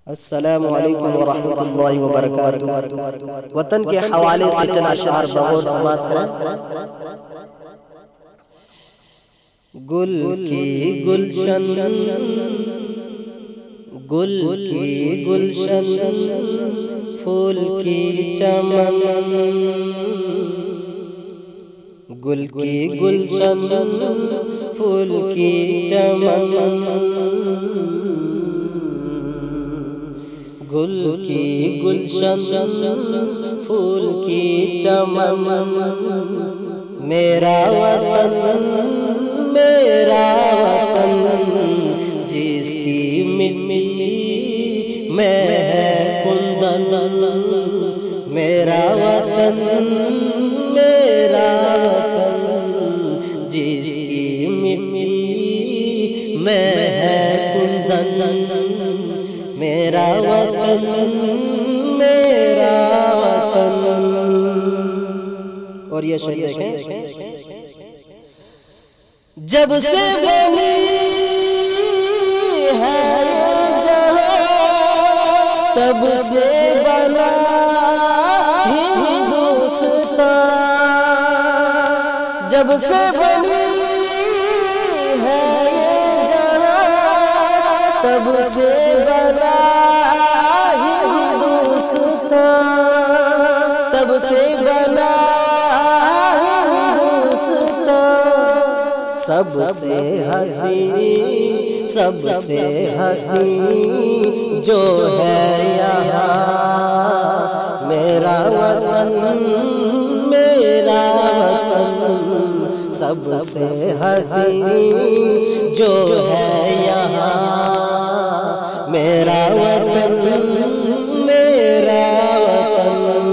السلام علیکم ورحمۃ اللہ وبرکاتہ۔ وطن کے حوالے سے چند اشعار بغور سماعت کریں۔ گل کی گلشن، گل کی گلشن، پھول کی چمن، گل کی گلشن، پھول کی چمن، گل کی گلشن، پھول کی چمن، میرا وطن، میرا وطن، جس کی مٹی میں ہے کندن، میرا وطن، میرا وطن، جس کی مٹی میں ہے کندن، میرا وطن، میرا وطن۔ اور یہ شعر دیکھیں، جب سے بنی ہے جہاں، تب سے بنا ہندوستان، جب سے بنی ہے جہاں، تب سے بنا ہندوستان، تب سے بنا سب سے حسین، سب سے حسین جو ہے یہاں، میرا وطن، میرا وطن، سب سے حسین جو ہے یہاں، میرا وطن، میرا وطن۔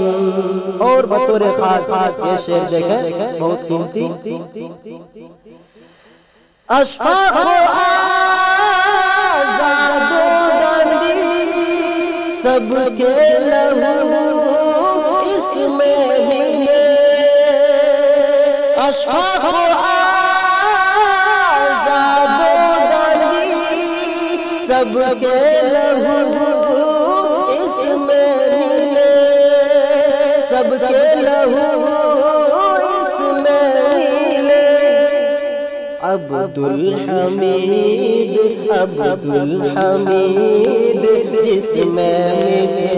اور بطور خاص یہ شعر دیکھیں، بہت قیمتی، اشفاق و آزاد و ڈنڈی سب کے لہو اس میں ملے، اشفاق و آزاد و ڈنڈی سب کے لہو اس میں ملے، سب کے لہو عبد الحمید، عبد الحمید جس میں ملے،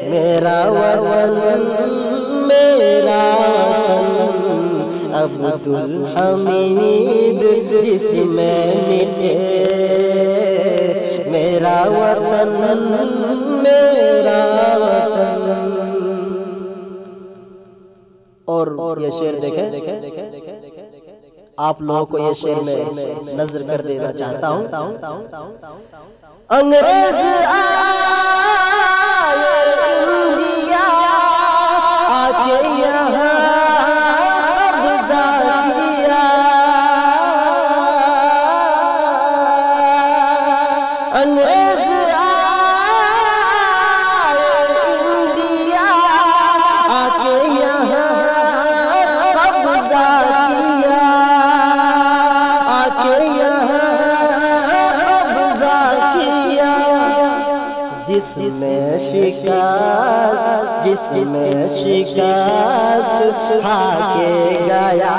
میرا وطن، میرا وطن، عبد الحمید جس میں ملے، میرا وطن، میرا وطن۔ اور یہ شعر دیکھیں، آپ لوگوں کو یہ شعر میں نظر کر دینا چاہتا ہوں۔ انگریز آئے انڈیا، آ کے یہاں قبضہ کیا، انگریز آئے انڈیا، آ کے یہاں قبضہ کیا، جس میں شکست، جس میں شکست کھا کے گیا،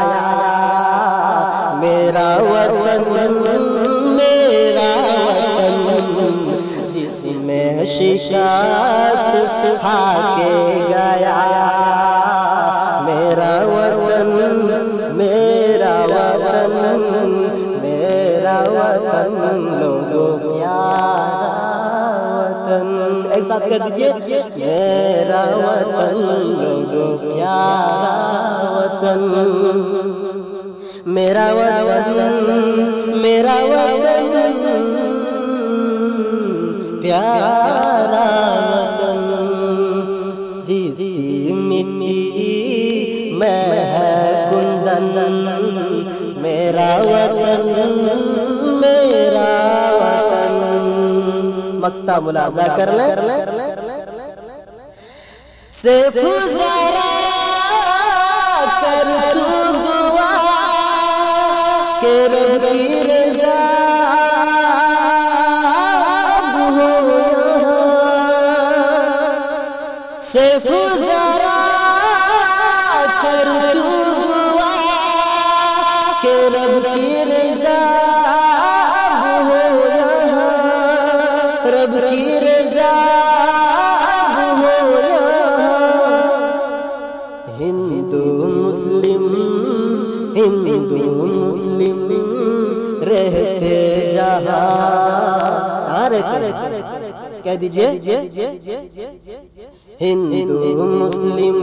میرا وطن، میرا وطن، جس میں شکست کھا کے گیا، میرا وطن، میرا وطن، میرا وطن، لوگوں پیارا وطن، ایک ساتھ کہہ دیجئے، میرا وطن، لوگوں پیارا وطن، میرا وطن، میرا وطن، پیارا وطن، جس کی مٹی میں ہے کندن، میرا وطن، میرا وطن۔ مقطع ملاحظہ کر لیں، سیف ذرا کر تو دعا کہ رب کی رضا کہہ دیجئے ہندو مسلم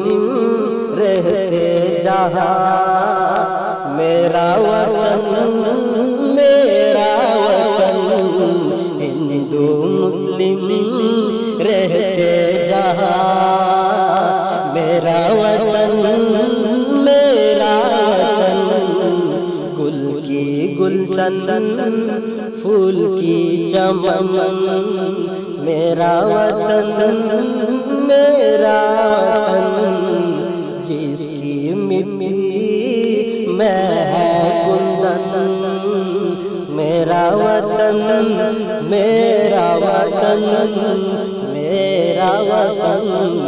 رہتے جہاں میرا وطن میرا وطن ہندو مسلم رہتے جہاں میرا وطن میرا وطن گل کی گلشن پھول کی چمن میرا وطن میرا وطن جس کی مٹی میں ہے گلدن میرا وطن میرا وطن میرا وطن